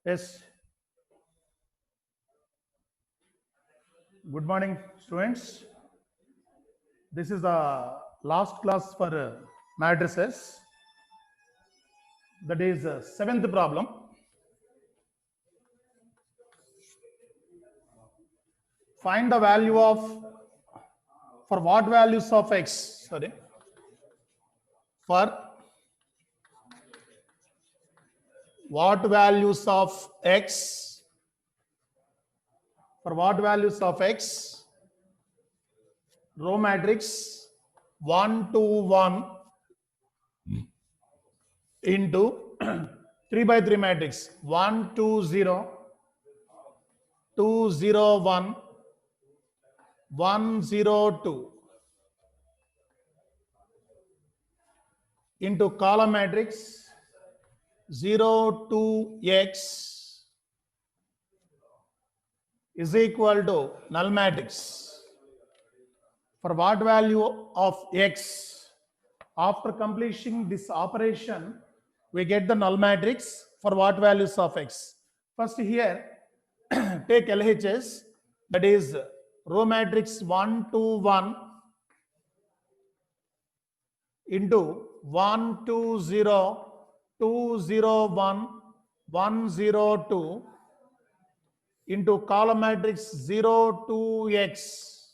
Yes. Good morning, students. This is the last class for matrices. That is seventh problem. Find the value of for what values of x. Sorry. For what values of x. For what values of x. Row matrix 1 to 1 into 3 by 3 matrix 1 2 0 2 0 1 1 0 2 into column matrix 0 2 x is equal to null matrix. For what value of x? After completing this operation, we get the null matrix for what values of x. First here, take LHS, that is row matrix 1 to 1 into 1 2 0 2 0 1 1 0 2 into column matrix 0 2 x.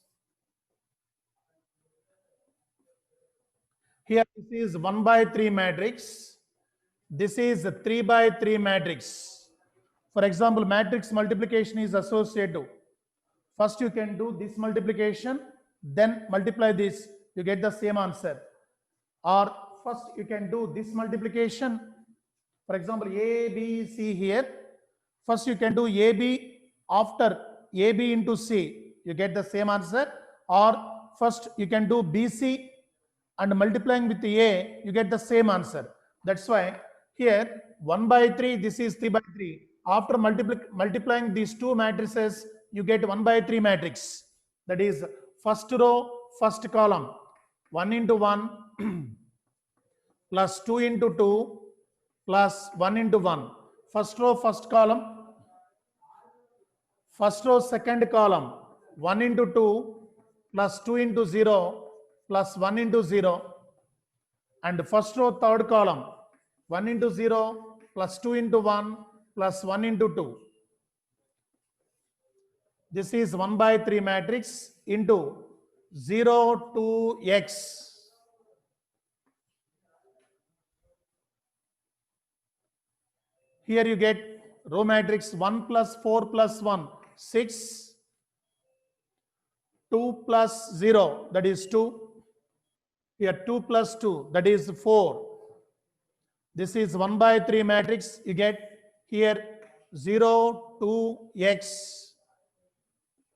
Here this is 1 by 3 matrix. This is a 3 by 3 matrix. For example, matrix multiplication is associative. First you can do this multiplication, then multiply this, you get the same answer. Or first you can do this multiplication. For example, A, B, C here. First you can do AB after AB into C, you get the same answer. Or first you can do BC and multiplying with A, you get the same answer. That's why here 1 by 3, this is 3 by 3. After multiplying these two matrices, you get 1 by 3 matrix. That is first row, first column, 1 into 1 plus 2 into 2 plus 1 into 1. First row, first column. First row, second column, 1 into 2 plus 2 into 0 plus 1 into 0. And first row, third column, 1 into 0 plus 2 into 1 plus 1 into 2. This is 1 by 3 matrix into 0 to x. Here you get row matrix 1 plus 4 plus 1, 6, 2 plus 0, that is 2. Here 2 plus 2, that is 4. This is 1 by 3 matrix. You get here 0 to x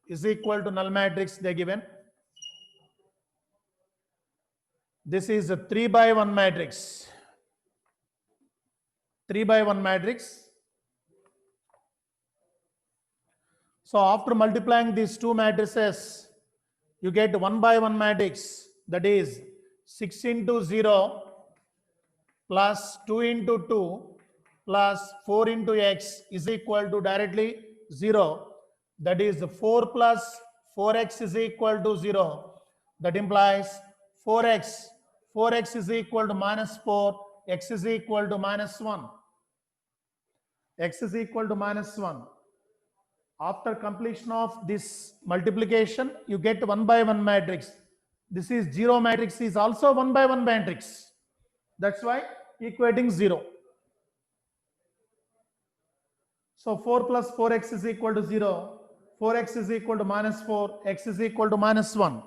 is equal to null matrix they given. This is a 3 by 1 matrix. 3 by 1 matrix. So after multiplying these two matrices, you get 1 by 1 matrix, that is 6 into 0 plus 2 into 2 plus 4 into x is equal to directly 0. That is 4 plus 4x is equal to 0. That implies 4x. 4x is equal to minus 4. X is equal to minus 1. X is equal to minus 1. After completion of this multiplication, you get 1 by 1 matrix. This is 0 matrix is also 1 by 1 matrix. That's why equating 0. So 4 plus 4x is equal to 0. 4x is equal to minus 4. X is equal to minus 1.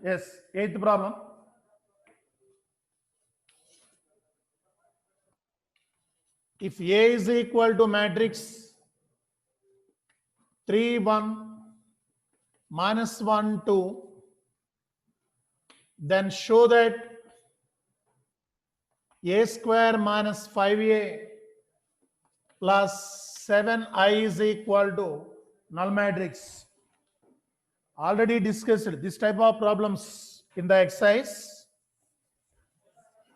Yes, eighth problem. If A is equal to matrix 3, 1, minus 1, 2, then show that A square minus 5A plus 7i is equal to null matrix. Already discussed this type of problems in the exercise.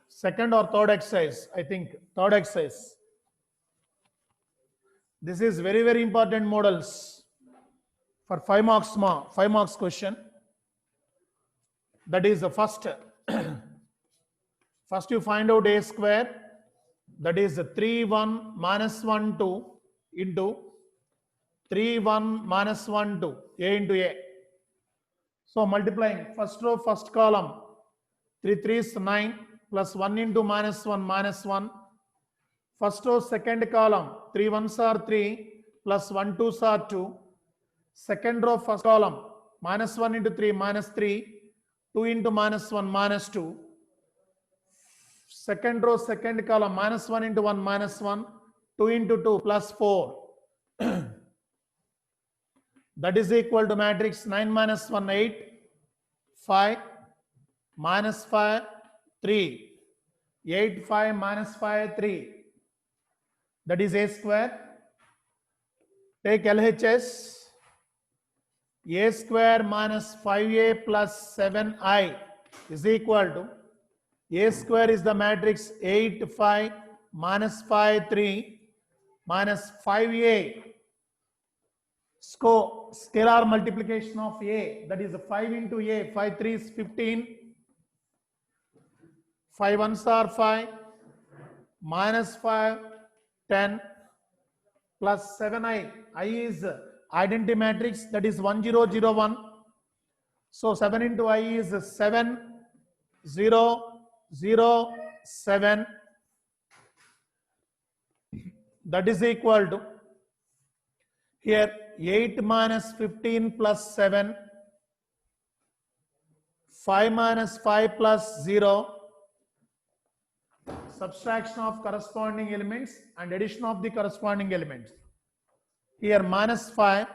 Second or third exercise, I think third exercise. This is very, very important models for 5 marks question. That is the first. First you find out a square, that is 3 1 minus 1 2 into 3 1 minus 1 2, a into a. So multiplying first row first column, 3 3 is 9 plus 1 into minus 1 minus 1. First row second column, 3 1s are 3 plus 1 2s are 2. Second row first column, minus 1 into 3 minus 3, 2 into minus 1 minus 2. Second row second column, minus 1 into 1 minus 1, 2 into 2 plus 4. That is equal to matrix 9 minus 1 8, 5 minus 5 3, 8 5 minus 5 3. That is a square. Take LHS. A square minus 5a plus 7i is equal to, a square is the matrix 8 5 minus 5 3 minus 5a. Scalar multiplication of a, that is 5 into a, 5 3 is 15, 5 1s are 5, minus 5 10 plus 7i. I is identity matrix, that is 1 0 0 1. So 7 into I is 7 0 0 7. That is equal to, here 8 minus 15 plus 7, 5 minus 5 plus 0, subtraction of corresponding elements and addition of the corresponding elements. Here minus 5,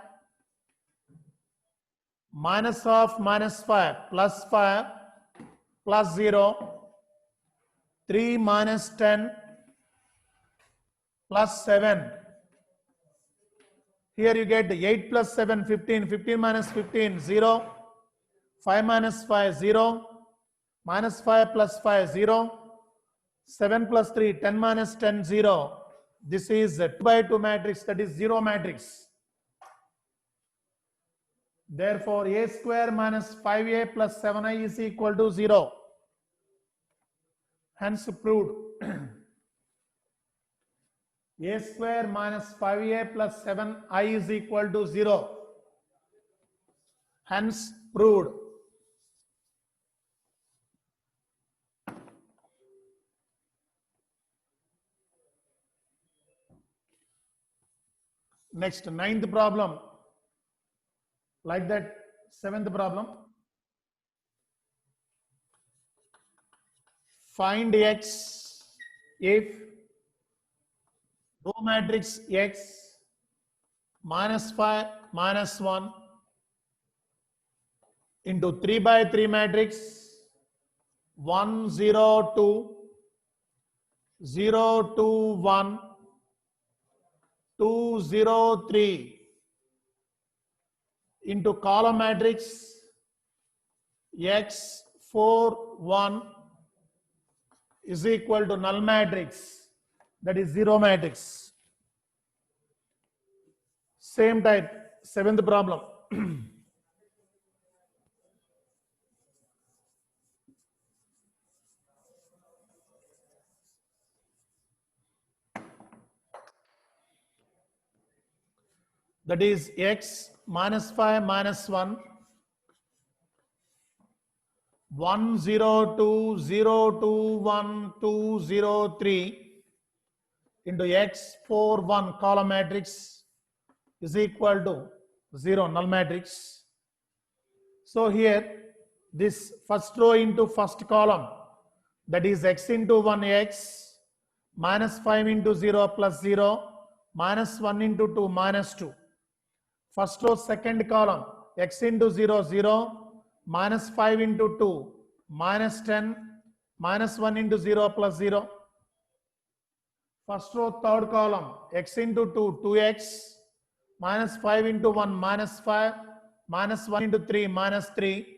minus of minus 5 plus 5 plus 0, 3 minus 10 plus 7. Here you get 8 plus 7, 15, 15 minus 15, 0, 5 minus 5, 0, minus 5 plus 5, 0, 7 plus 3, 10 minus 10, 0. This is a 2 by 2 matrix, that is 0 matrix. Therefore, a square minus 5a plus 7i is equal to 0. Hence proved. A square minus 5a plus 7i is equal to 0. Hence proved. Next, ninth problem. Like that, seventh problem. Find x if row matrix x minus 5 minus 1 into 3 by 3 matrix 1 0 2 0 2 1 2 0 3 into column matrix x 4 1 is equal to null matrix, that is 0 matrix. Same type, seventh problem. That is x minus 5 minus 1 1 0 2 0 2 1 2 0 3 into x 4 1 column matrix is equal to 0 null matrix. So here this first row into first column, that is x into 1 x minus 5 into 0 plus 0 minus 1 into 2 minus 2. First row second column, x into 0 0 minus 5 into 2 minus 10 minus 1 into 0 plus 0. First row, third column, x into 2, 2x, minus 5 into 1, minus 5, minus 1 into 3, minus 3,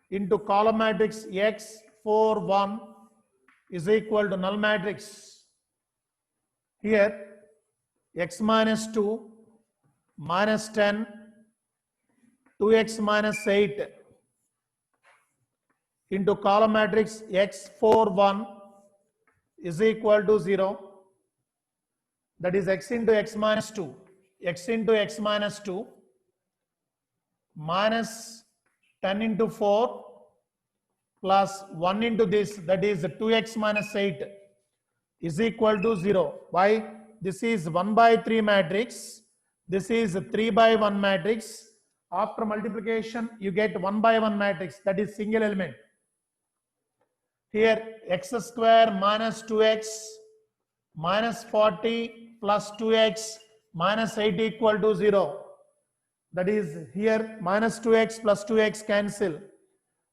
into column matrix x, 4, 1 is equal to null matrix. Here, x minus 2, minus 10, 2x minus 8, into column matrix x, 4, 1 is equal to 0. That is x into x minus 2. X into x minus 2 minus 10 into 4 plus 1 into this, that is 2x minus 8 is equal to 0. Why? This is 1 by 3 matrix. This is 3 by 1 matrix. After multiplication, you get 1 by 1 matrix, that is single element. Here, x square minus 2x minus 40 plus 2x minus 8 equal to 0. That is here minus 2x plus 2x cancel.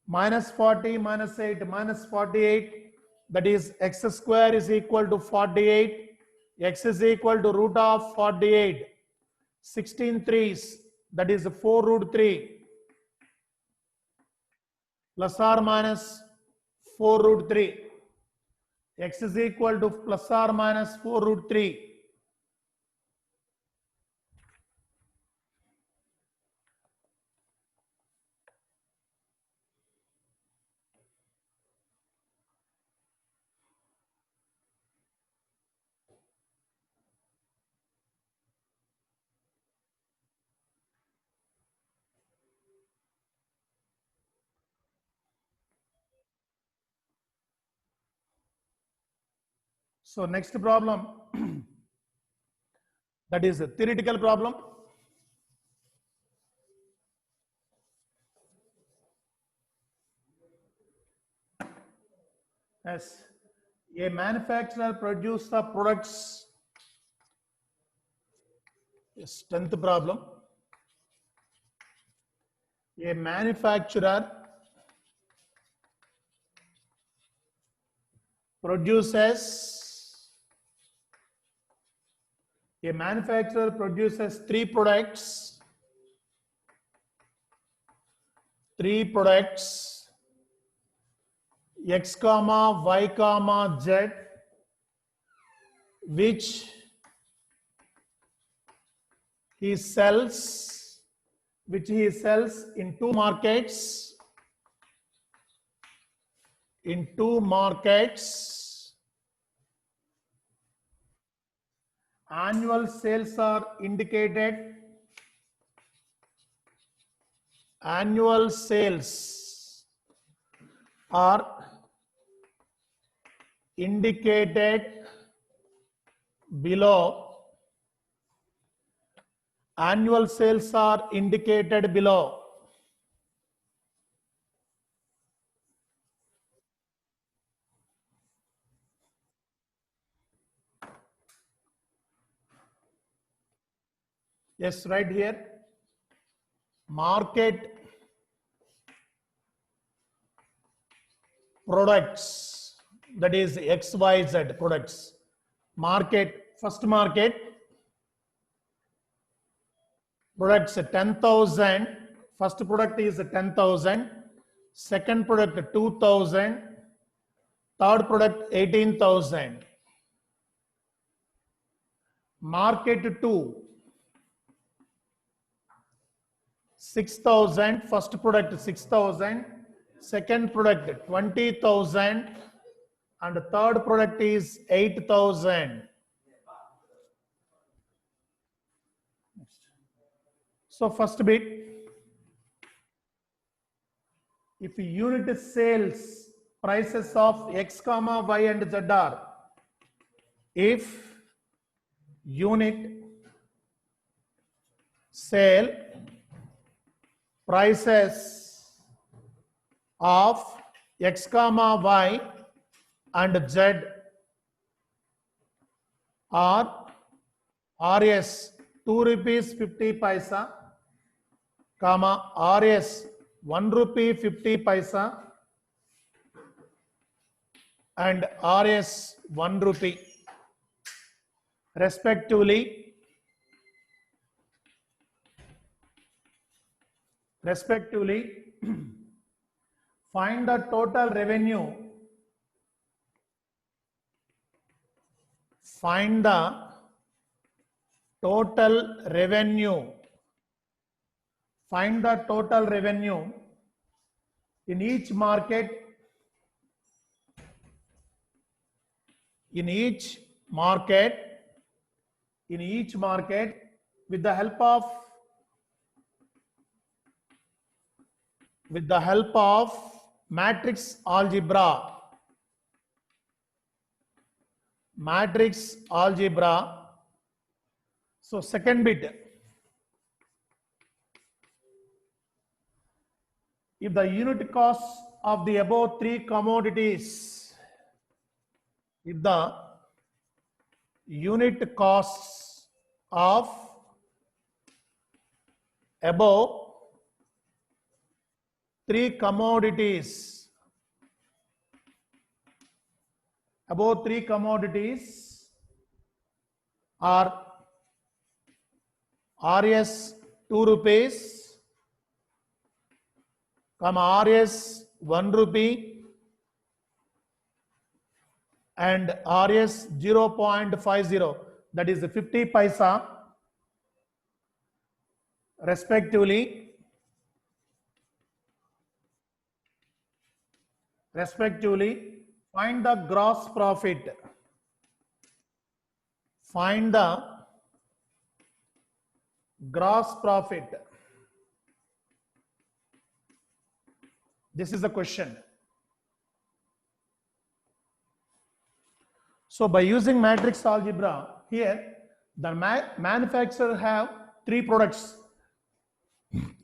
Minus 40 minus 8 minus 48. That is x square is equal to 48. X is equal to root of 48. 16 threes. That is 4 root 3. Plus or minus 4 root 3. X is equal to plus or minus 4 root 3. So next problem, that is a theoretical problem. Yes, a manufacturer produces the products. Yes, 10th problem. A manufacturer produces 3 products. 3 products x comma y comma z, which he sells in 2 markets. In 2 markets, annual sales are indicated. Annual sales are indicated below. Annual sales are indicated below. Yes, right here. Market products, that is XYZ products. Market, first market products 10,000. First product is 10,000. Second product 2,000. Third product 18,000. Market 2, 6,000. First product 6,000. Second product 20,000. And third product is 8,000. So first bit, if unit sales prices of x comma y and z are, if unit sale prices of x comma y and z are Rs 2 rupees 50 paisa, comma Rs 1 rupee 50 paisa, and Rs 1 rupee respectively. Find the total revenue. Find the total revenue. Find the total revenue in each market. In each market with the help of matrix algebra. So second bit, if the unit cost of the above three commodities, if the unit costs of above three commodities are Rs 2 rupees, Rs 1 rupee and Rs 0.50, that is 50 paisa respectively. Find the gross profit. Find the gross profit. This is the question. So by using matrix algebra, here the manufacturer have three products.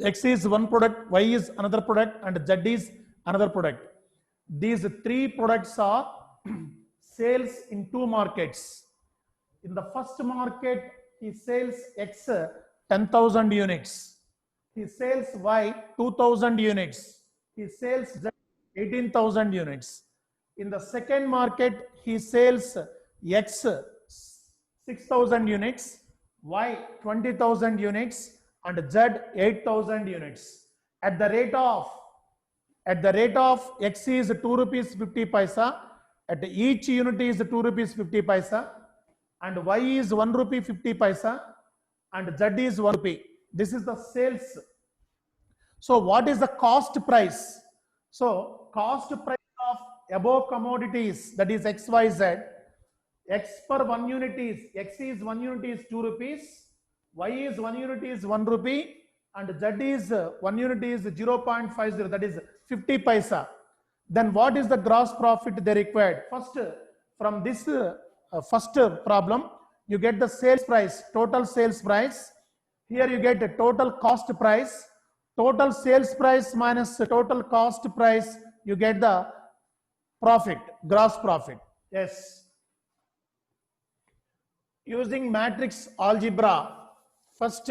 X is one product, Y is another product, and Z is another product. These three products are sales in two markets. In the first market, he sells X 10,000 units. He sells Y 2,000 units. He sells Z 18,000 units. In the second market, he sells X 6,000 units, Y 20,000 units, and Z 8,000 units. At the rate of X is 2 rupees 50 paisa, at each unit is 2 rupees 50 paisa, and Y is 1 rupee 50 paisa, and Z is 1 rupee. This is the sales. So what is the cost price? So cost price of above commodities, that is X, Y, Z. X per 1 unit is, X is 1 unit is 2 rupees, Y is 1 unit is 1 rupee, and Z is 1 unit is 0.50, that is 50 paisa. Then what is the gross profit they required? First, from this first problem, you get the sales price, total sales price. Here you get a total cost price. Total sales price minus total cost price, you get the profit, gross profit. Yes. Using matrix algebra, first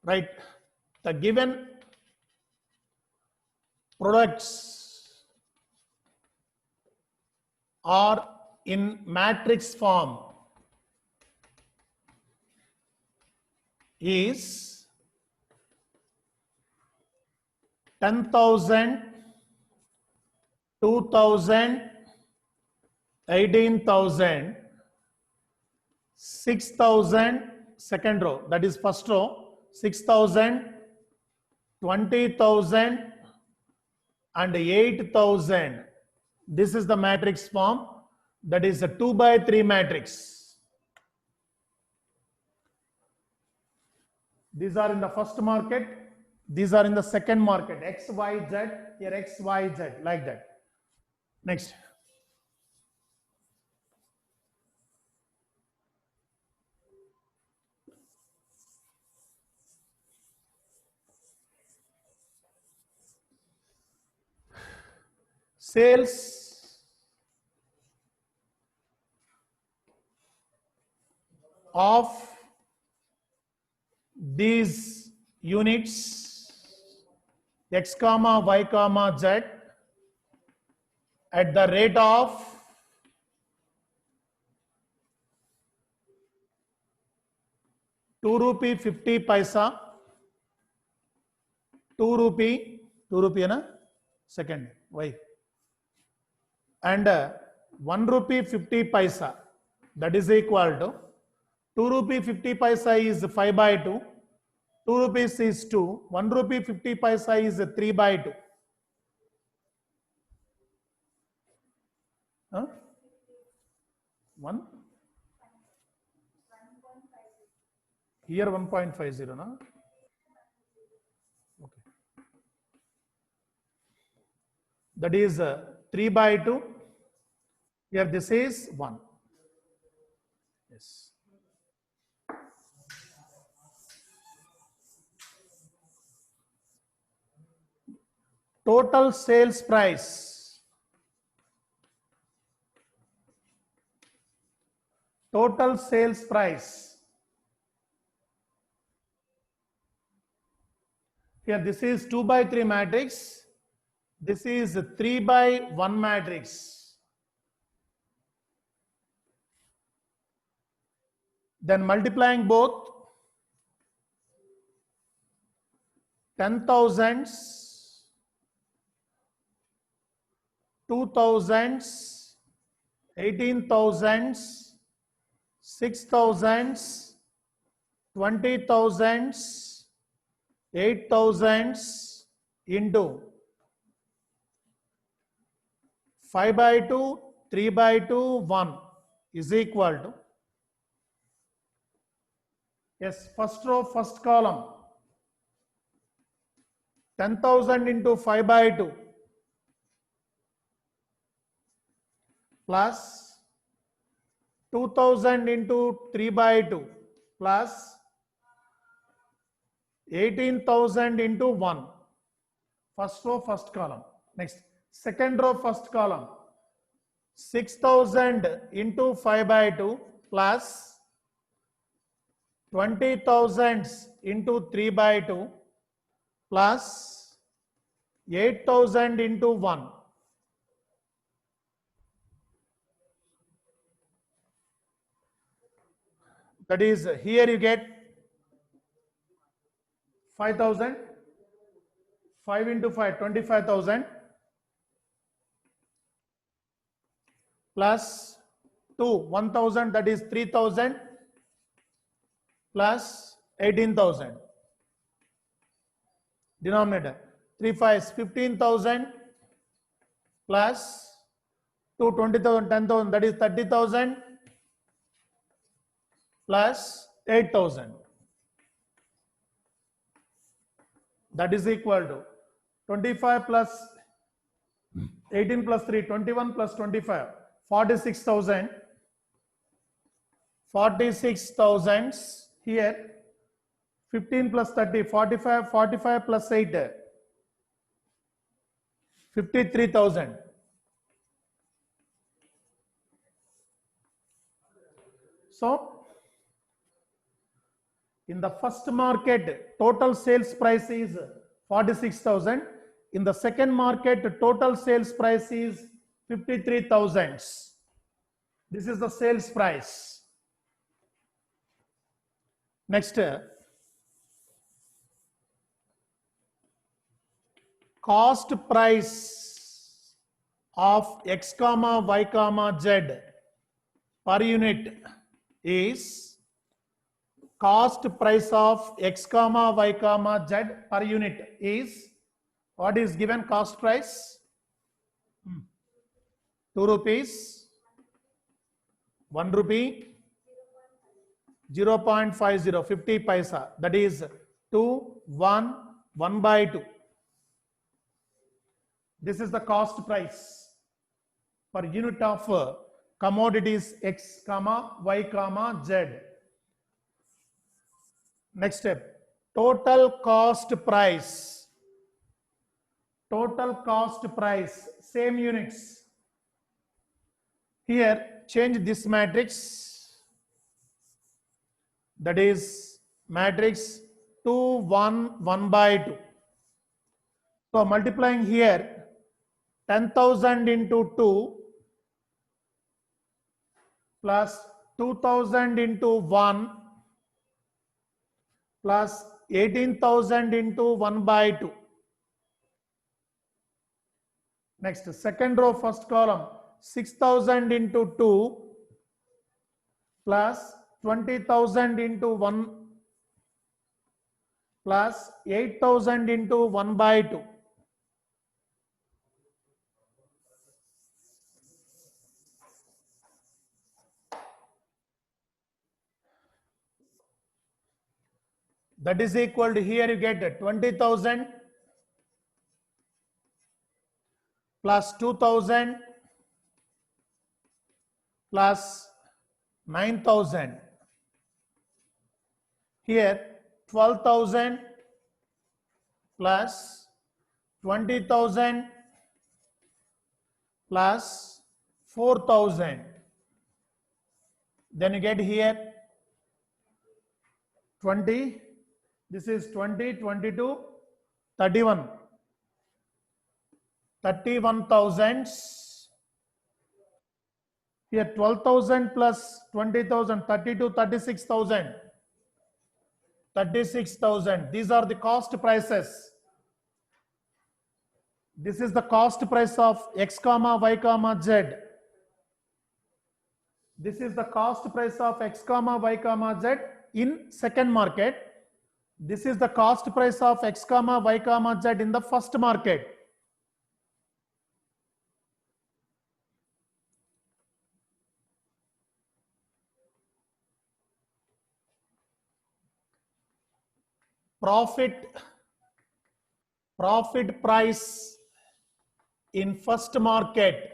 write the given products are in matrix form is 10,000, 2,000, 18,000, 6,000, second row, that is first row, 6,000, 20,000 and 8,000. This is the matrix form, that is a 2 by 3 matrix. These are in the first market, these are in the second market, X, Y, Z, here X, Y, Z, like that. Next. Sales of these units x comma y comma z at the rate of 2 rupee 50 paisa, 2 rupee na second why, and 1 rupee 50 paisa, that is equal to 2 rupee 50 paisa is 5 by 2, 2 rupees is 2, 1 rupee 50 paisa is 3 by 2. Huh? 1? Here 1.50 na? Okay. That is 3 by 2. Here this is 1. Yes. Total sales price. Total sales price. Here this is 2 by 3 matrix. This is 3 by 1 matrix. Then multiplying both, 10,000s, 2,000s, 18,000s, 6,000s, 20,000s, 8,000s into 5 by 2, 3 by 2, 1 is equal to, yes, first row, first column, 10,000 into 5 by 2 plus 2,000 into 3 by 2 plus 18,000 into 1. First row, first column. Next, second row, first column. 6,000 into 5 by 2 plus 20,000 into 3 by 2 plus 8,000 into 1. That is, here you get 5,000. 5 into 5, 25,000 plus 2, 1,000, that is 3,000 plus 18,000. Denominator 3 5 15,000 plus 2 20,000 10,000, that is 30,000 plus 8,000. That is equal to 25 plus 18 plus 3, 21 plus 25, 46,000. 46,000 here. 15 plus 30, 45, 45 plus 8, 53,000. So, in the first market, total sales price is 46,000. In the second market, total sales price is 53,000. This is the sales price. Next, cost price of x comma y comma z per unit is cost price of x comma y comma z per unit is, what is given cost price? 2 rupees, 1 rupee, 0.50, 50 paisa, that is 2, 1, 1 by 2. This is the cost price per unit of commodities x comma y comma z. Next step, total cost price. Total cost price, same units. Here change this matrix, that is matrix 2, 1, 1 by 2. So multiplying here, 10,000 into 2 plus 2,000 into 1 plus 18,000 into 1 by 2. Next, second row, first column, 6,000 into 2 plus 20,000 into 1 plus 8,000 into 1 by 2. That is equal to, here you get 20,000 plus 2,000 plus 9,000. Here 12,000 plus 20,000 plus 4,000. Then you get here 20. This is 20, 22, 31. 31,000. Here 12,000 plus 20,000, 32, 36,000. 36,000. These are the cost prices. This is the cost price of X comma Y comma Z. This is the cost price of X comma Y comma Z in second market. This is the cost price of X comma Y comma Z in the first market. Profit price in first market.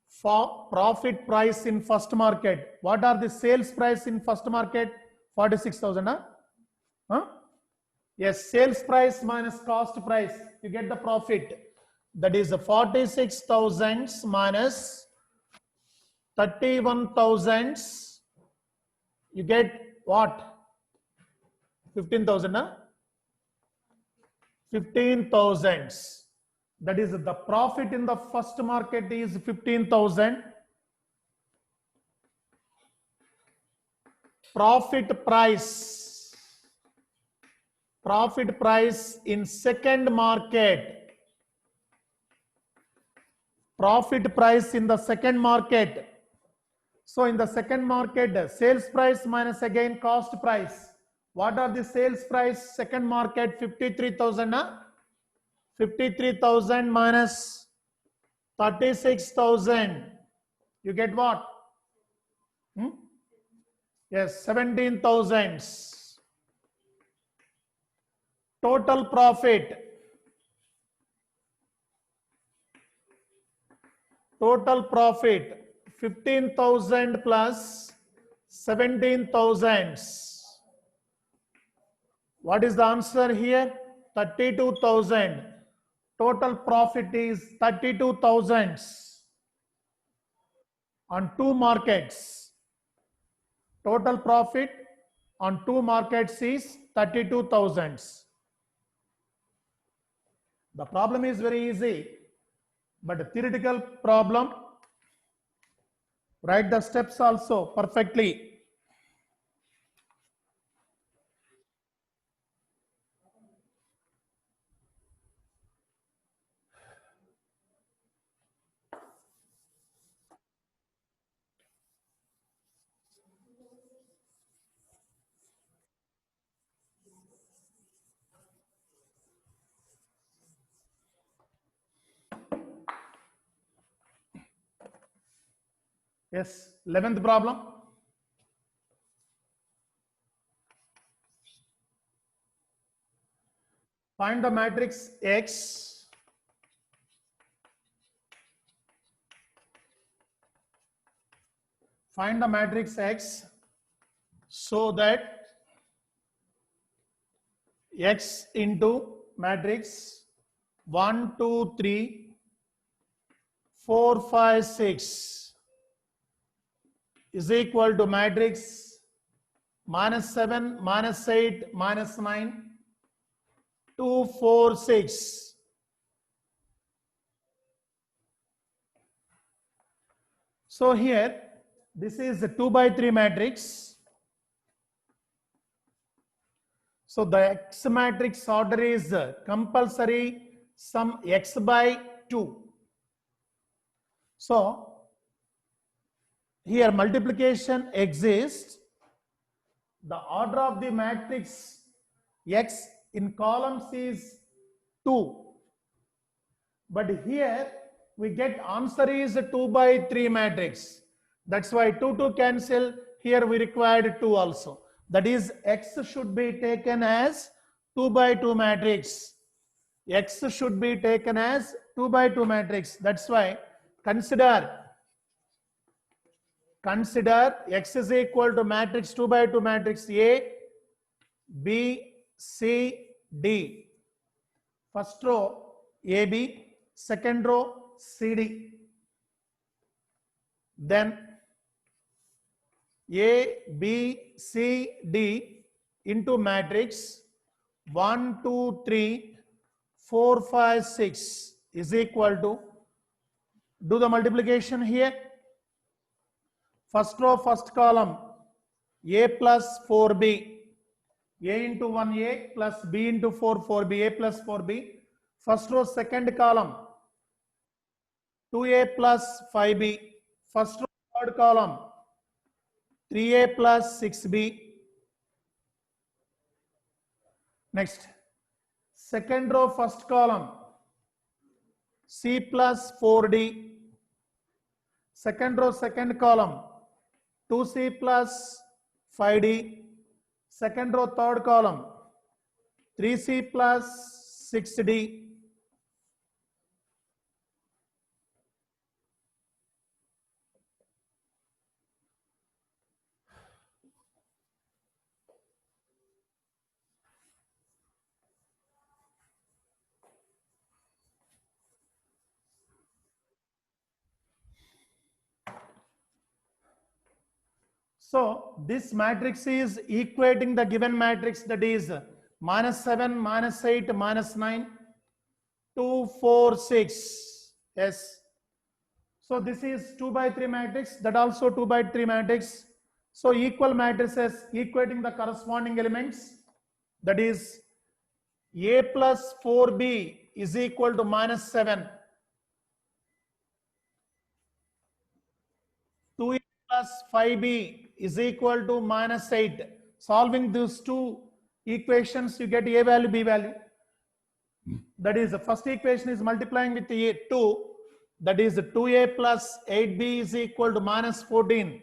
For profit price in first market. What are the sales price in first market? 46,000. Huh? Yes, sales price minus cost price. You get the profit. That is 46,000 minus 31,000. You get what? 15,000. 15,000. That is the profit in the first market is 15,000. Profit price in second market. Profit price in the second market. So in the second market, sales price minus again cost price. What are the sales price? Second market 53,000. 53,000 minus 36,000. You get what? Yes, 17,000. Total profit. Total profit 15,000 plus 17,000. What is the answer here? 32,000. Total profit is 32,000 on two markets. Total profit on two markets is 32,000. The problem is very easy, but a theoretical problem, write the steps also perfectly. Yes, 11th problem. Find the matrix X so that X into matrix 1, 2, 3, 4, 5, 6 is equal to matrix minus 7, minus 8, minus 9, 2, 4, 6. So here, this is a 2 by 3 matrix. So the X matrix order is compulsory sum X by 2. So here multiplication exists. The order of the matrix X in columns is 2. But here we get answer is a 2 by 3 matrix. That's why 2 cancel. Here we required 2 also. That is X should be taken as 2 by 2 matrix. X should be taken as 2 by 2 matrix. That's why consider X is equal to matrix 2 by 2 matrix A, B, C, D. First row AB, second row CD. Then A, B, C, D into matrix 1, 2, 3, 4, 5, 6 is equal to, do the multiplication here. First row, first column, A plus 4B, A into 1A plus B into 4B, A plus 4B. First row, second column, 2A plus 5B. First row, third column, 3A plus 6B. Next, second row, first column, C plus 4D. Second row, second column, 2C plus 5D. Second row, third column, 3C plus 6D. So this matrix is equating the given matrix, that is minus 7, minus 8, minus 9, 2, 4, 6. Yes. So this is 2 by 3 matrix, that also 2 by 3 matrix. So equal matrices equating the corresponding elements, that is A plus 4B is equal to minus 7. 2A plus 5B is equal to minus 8. Solving these two equations, you get A value, B value. That is, the first equation is multiplying with A 2. That is 2A plus 8B is equal to minus 14.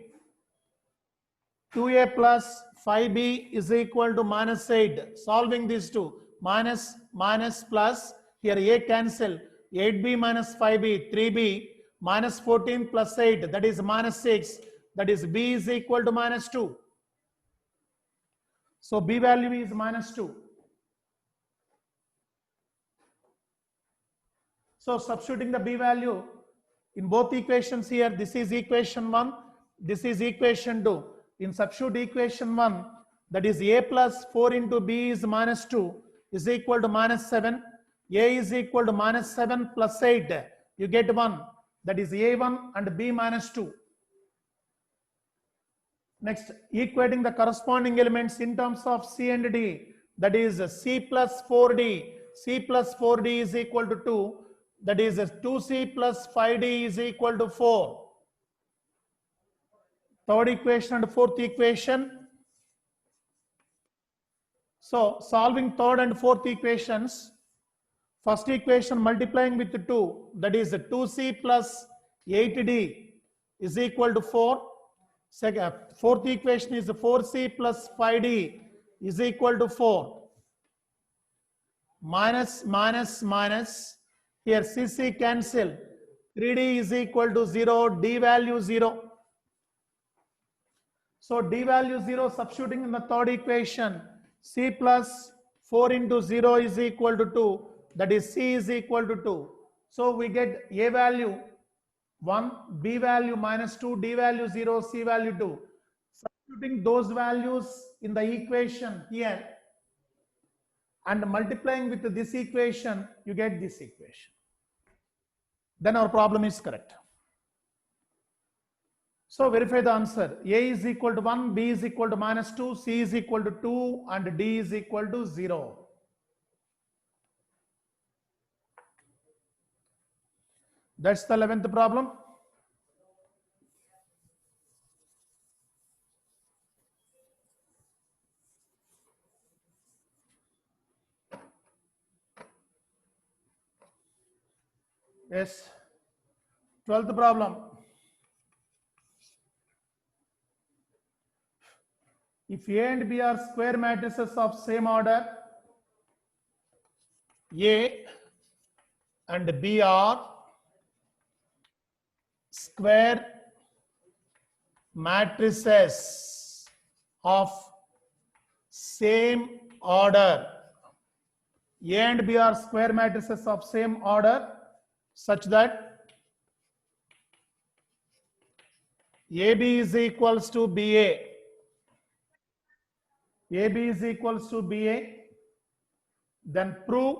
2A plus 5B is equal to minus 8. Solving these two, minus, minus, plus, here A cancel, 8B minus 5B, 3B, minus 14 plus 8, that is minus 6, that is B is equal to minus 2. So B value is minus 2. So substituting the B value in both equations here, this is equation 1, this is equation 2. In substitute equation 1, that is A plus 4 into B is minus 2 is equal to minus 7. A is equal to minus 7 plus 8. You get 1. That is A1 and B minus 2. Next, equating the corresponding elements in terms of C and D. That is C plus 4D. C plus 4D is equal to 2. That is 2C plus 5D is equal to 4. Third equation and fourth equation. So solving third and fourth equations. First equation multiplying with 2. That is 2C plus 8D is equal to 4. Second, fourth equation is 4C plus 5D is equal to 4. Minus, minus, minus. Here CC cancel. 3D is equal to 0. D value 0. So D value 0, substituting in the third equation. C plus 4 into 0 is equal to 2. That is C is equal to 2. So we get A value 1, B value minus 2, D value 0, C value 2. Putting those values in the equation here and multiplying with this equation, you get this equation. Then our problem is correct. So verify the answer. A is equal to 1, B is equal to -2, C is equal to 2, and D is equal to 0. That's the 11th problem. Yes. 12th problem. If A and B are square matrices of same order, A and B are square matrices of same order. A and B are square matrices of same order such that AB is equals to BA. AB is equals to BA. Then prove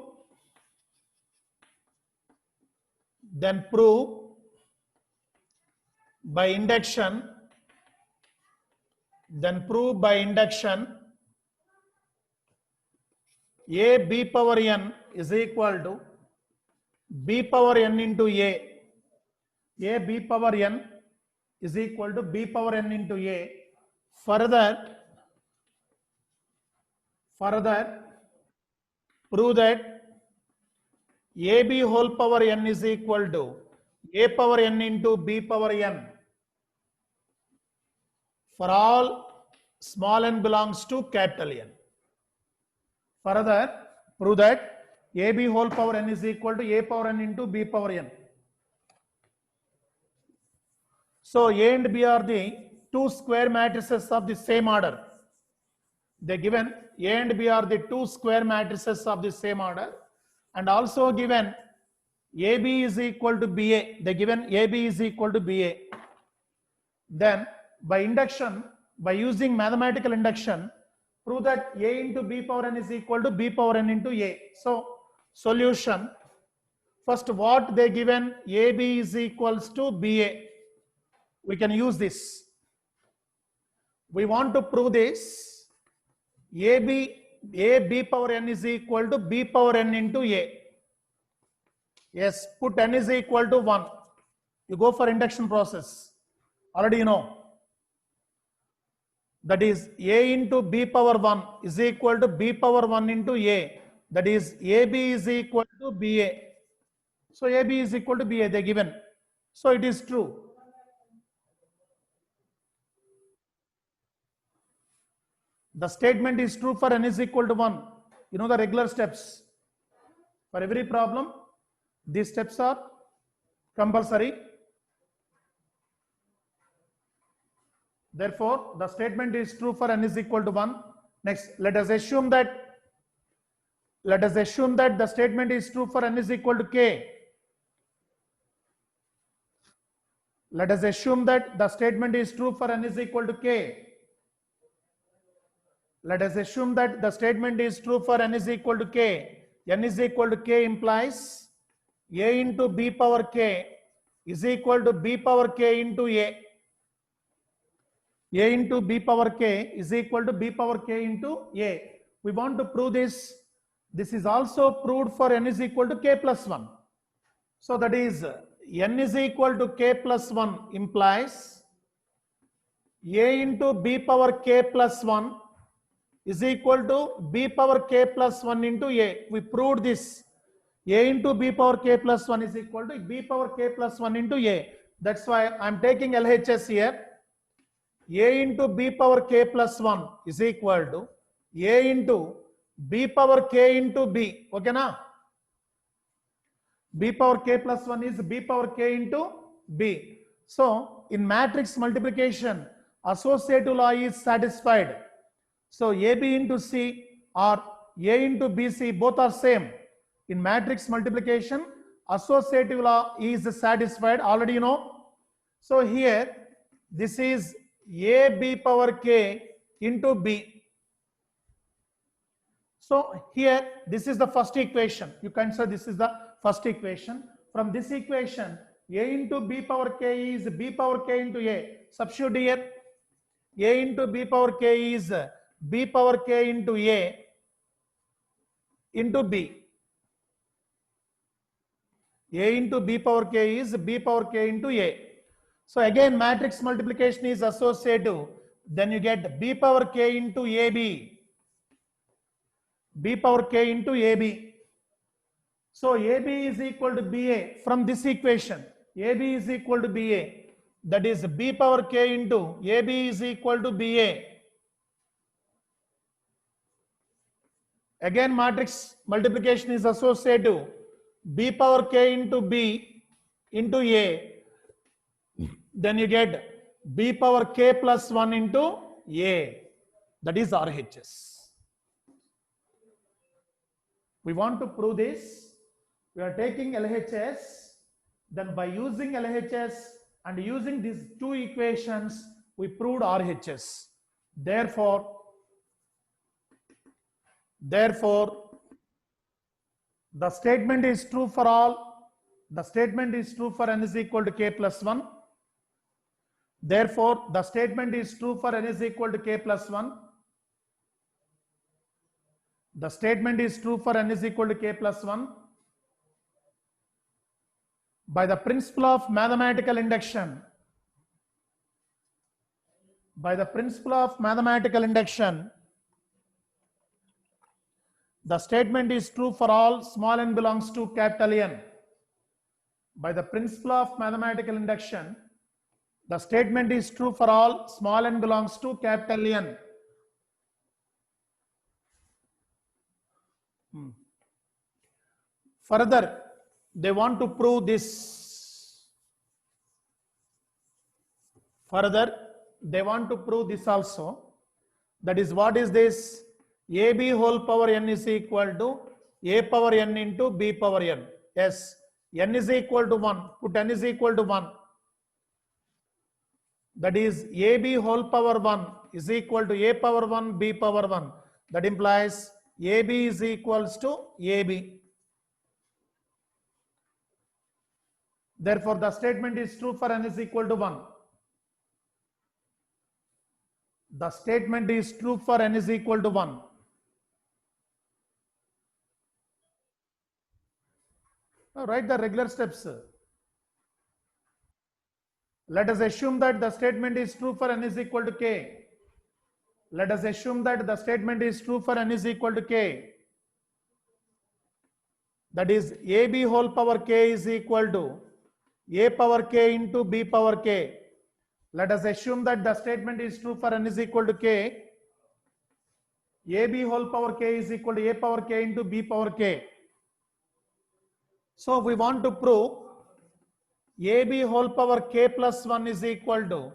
by induction. A B power n is equal to B power n into A. A B power n is equal to B power n into A. Further, prove that AB whole power n is equal to A power n into B power n for all small n belongs to capital N. Further, prove that AB whole power n is equal to A power n into B power n. So A and B are the two square matrices of the same order. They given A and B are the two square matrices of the same order, and also given AB is equal to BA. They given AB is equal to BA. Then by induction, by using mathematical induction, prove that A into B power n is equal to B power n into A. So solution, first what they given, AB is equals to BA. We can use this. We want to prove this. A B power n is equal to B power n into A. Yes, put n is equal to 1. You go for induction process. Already you know. That is A into B power 1 is equal to B power 1 into A. That is AB is equal to BA. So AB is equal to BA, they given. So it is true. The statement is true for n is equal to 1. You know the regular steps. For every problem, these steps are compulsory. Therefore, the statement is true for n is equal to 1. Next, let us assume that the statement is true for n is equal to k. Let us assume that the statement is true for n is equal to k. Let us assume that the statement is true for n is equal to k. N is equal to k implies A into B power k is equal to B power k into A. A into B power k is equal to B power k into A. We want to prove this. This is also proved for n is equal to k plus 1. So that is n is equal to k plus 1 implies A into B power k plus 1 is equal to B power k plus 1 into A. We proved this. A into B power k plus 1 is equal to B power k plus 1 into A. That's why I am taking LHS here. A into B power k plus 1 is equal to A into B power k into B. Okay na? B power k plus 1 is B power k into B. So in matrix multiplication, associative law is satisfied. So AB into C or A into BC both are same. In matrix multiplication, associative law is satisfied. Already you know. So here this is A B power K into B. So here, this is the first equation. You consider this is the first equation. From this equation, A into B power K is B power K into A. Substitute here. A into B power K is B power K into A into B. A into B power K is B power K into A. So again, matrix multiplication is associative. Then you get B power K into AB. B power K into AB. So AB is equal to BA from this equation. AB is equal to BA. That is B power K into AB is equal to BA. Again, matrix multiplication is associative. B power K into B into A. Then you get B power K plus 1 into A. That is RHS. We want to prove this. We are taking LHS. Then by using LHS and using these two equations, we proved RHS. Therefore, the statement is true for all. The statement is true for n is equal to k plus 1. Therefore, the statement is true for n is equal to k plus 1. The statement is true for n is equal to k plus 1. By the principle of mathematical induction, the statement is true for all small n belongs to capital N. By the principle of mathematical induction, the statement is true for all small n belongs to capital N. Further, they want to prove this. Also. That is, what is this? AB whole power n is equal to A power n into B power n. Yes, n is equal to 1. Put n is equal to 1. That is AB whole power 1 is equal to A power 1, B power 1. That implies AB is equals to AB. Therefore, the statement is true for n is equal to 1. The statement is true for n is equal to 1. Now write the regular steps. Let us assume that the statement is true for n is equal to k. Let us assume that the statement is true for n is equal to k. That is AB whole power k is equal to A power k into B power k. Let us assume that the statement is true for n is equal to k. AB whole power k is equal to A power k into B power k. So we want to prove AB whole power k plus 1 is equal to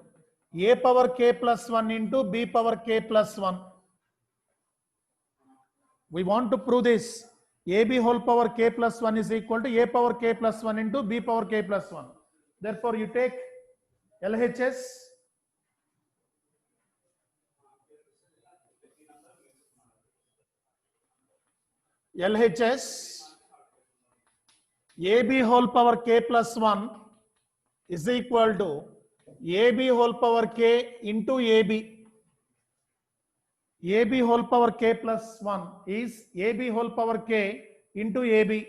A power k plus 1 into B power k plus 1. We want to prove this. AB whole power k plus 1 is equal to A power k plus 1 into B power k plus 1. Therefore, you take LHS. AB whole power k plus 1 is equal to AB whole power k into AB. AB whole power k plus 1 is AB whole power k into AB.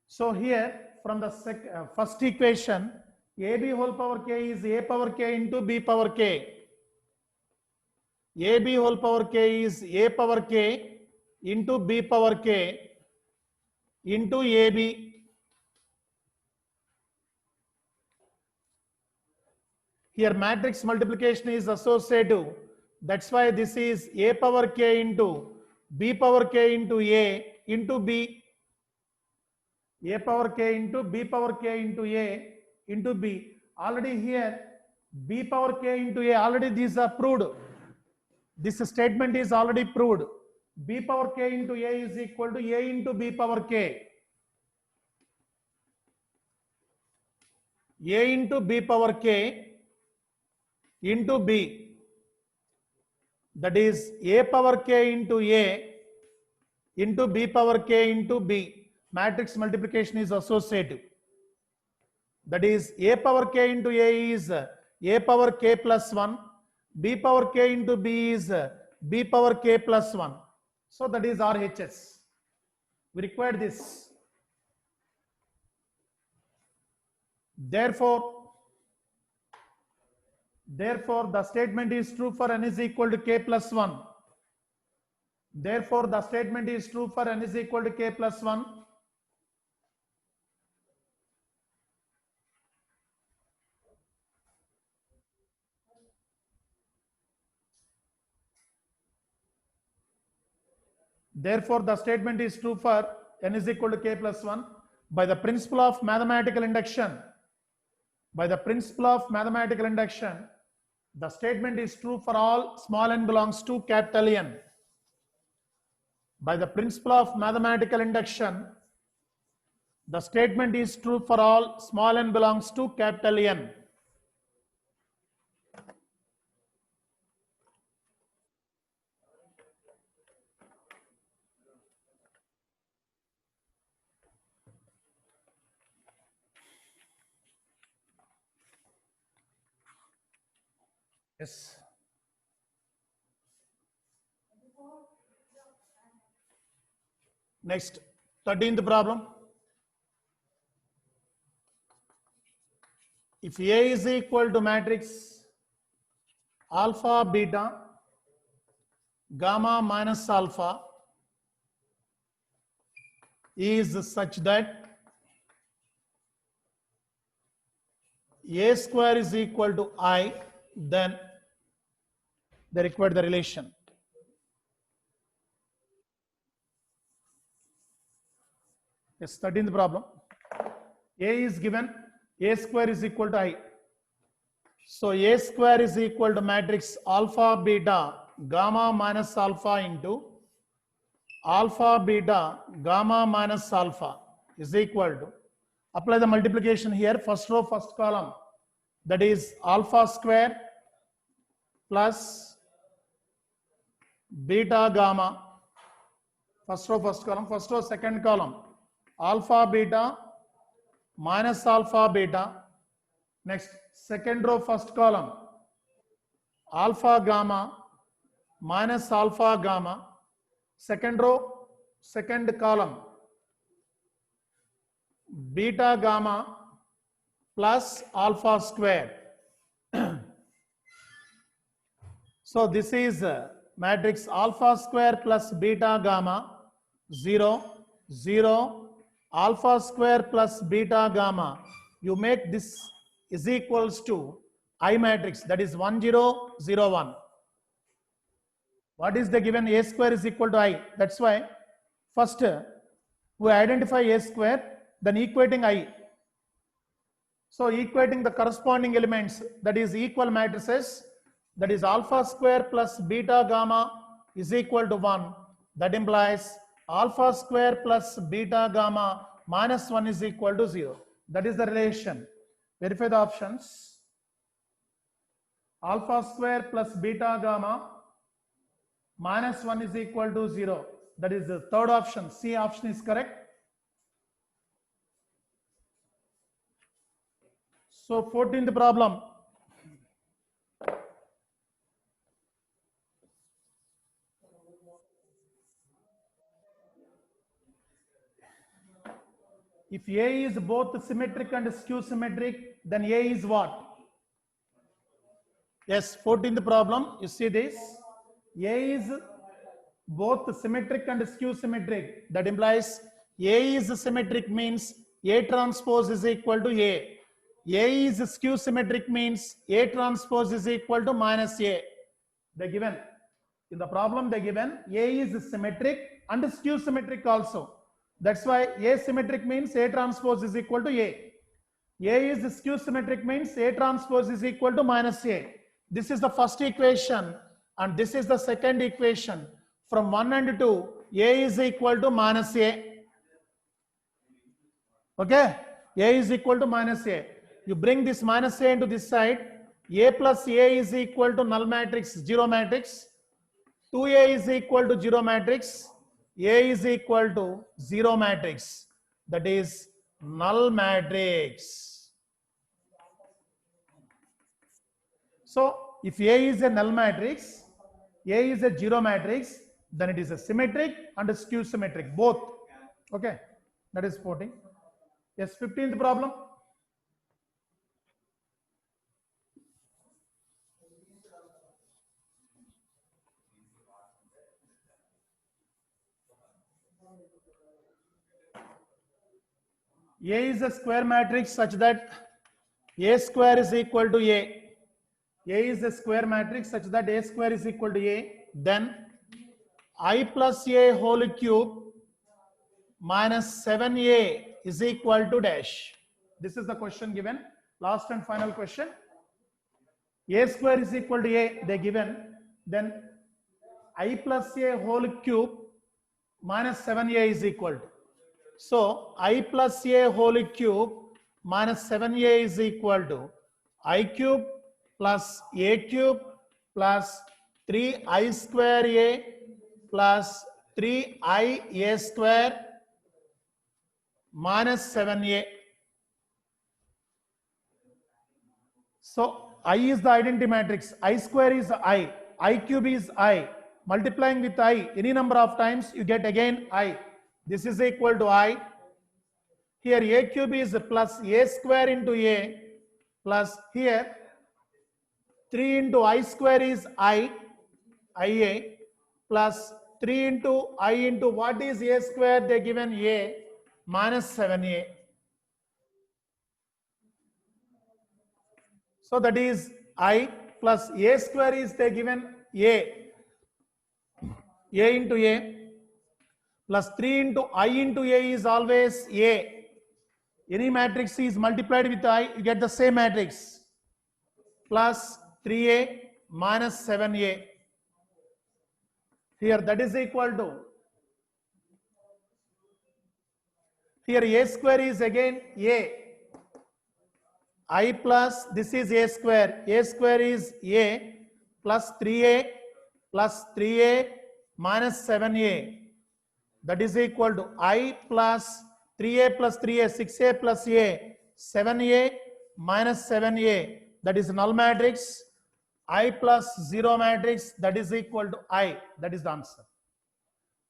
So here from the first equation, AB whole power k is A power k into B power k. AB whole power k is A power k into B power k into AB. Here matrix multiplication is associative. That's why this is A power k into B power k into A into B. A power k into B power k into A into B. Already here B power k into A, already these are proved. This statement is already proved. B power k into A is equal to A into B power k. A into B power K into B. That is A power K into A into B power K into B. Matrix multiplication is associative. That is A power K into A is A power K plus 1. B power K into B is B power K plus 1. So that is RHS. We require this. Therefore, the statement is true for n is equal to K plus 1. Therefore, the statement is true for n is equal to K plus 1. Therefore, the statement is true for n is equal to K plus 1 by the principle of mathematical induction. By the principle of mathematical induction, the statement is true for all small n belongs to capital N. By the principle of mathematical induction, the statement is true for all small n belongs to capital N. Yes. Next, 13th problem. If A is equal to matrix alpha, beta, gamma minus alpha is such that A square is equal to I, then they require the relation. Yes, 13th problem. A is given, A square is equal to I. So A square is equal to matrix alpha, beta, gamma minus alpha into alpha, beta, gamma minus alpha is equal to, apply the multiplication here, first row, first column, that is alpha square plus beta gamma, first row, first row, second column, alpha beta minus alpha beta. Next, second row, first column, alpha gamma minus alpha gamma. Second row, second column, beta gamma plus alpha square. So this is matrix alpha square plus beta gamma 0, 0, alpha square plus beta gamma. You make this is equals to I matrix, that is 1, 0, 0, 1. What is the given? A square is equal to I. That's why first we identify A square, then equating I. So equating the corresponding elements, that is equal matrices, that is alpha square plus beta gamma is equal to 1. That implies alpha square plus beta gamma minus 1 is equal to 0. That is the relation. Verify the options. Alpha square plus beta gamma minus 1 is equal to 0. That is the third option. C option is correct. So 14th problem. If A is both symmetric and skew symmetric, then A is what? Yes, 14th problem. You see this? A is both symmetric and skew symmetric. That implies A is symmetric means A transpose is equal to A. A is skew symmetric means A transpose is equal to minus A. They given. In the problem they given A is symmetric and skew symmetric also. That's why asymmetric means A transpose is equal to A. A is skew symmetric means A transpose is equal to minus A. This is the first equation and this is the second equation. From 1 and 2, A is equal to minus A. Okay? A is equal to minus A. you bring this minus a into this side. A plus a is equal to null matrix, zero matrix. 2a is equal to zero matrix. A is equal to zero matrix. That is null matrix. So if A is a null matrix, A is a zero matrix, then it is a symmetric and a skew symmetric, both. Okay, that is 14. Yes, 15th problem. A is a square matrix such that A square is equal to A. A is a square matrix such that A square is equal to A. Then I plus A whole cube minus 7A is equal to dash. This is the question given. Last and final question. A square is equal to A, they given. Then I plus A whole cube minus 7A is equal to. So I plus A whole cube minus 7A is equal to I cube plus A cube plus 3I square A plus 3I A square minus 7A. So I is the identity matrix. I square is I cube is I. Multiplying with I any number of times, you get again I. This is equal to I. Here A cube is plus A square into A plus here 3 into I square is IA plus 3 into I into what is A square, they given A minus 7A. So that is I plus A square is they given A into A plus 3 into I into A is always A. Any matrix is multiplied with I, you get the same matrix plus 3A minus 7A. Here that is equal to, here A square is again A. I plus this is A square is A plus 3A minus 7A. That is equal to I plus 3A plus 3A, 6A plus A, 7A minus 7A. That is null matrix. I plus 0 matrix, that is equal to I. That is the answer.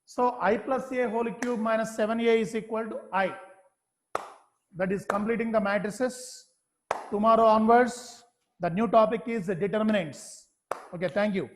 So I plus A whole cube minus 7A is equal to I. That is completing the matrices. Tomorrow onwards, the new topic is the determinants. Okay, thank you.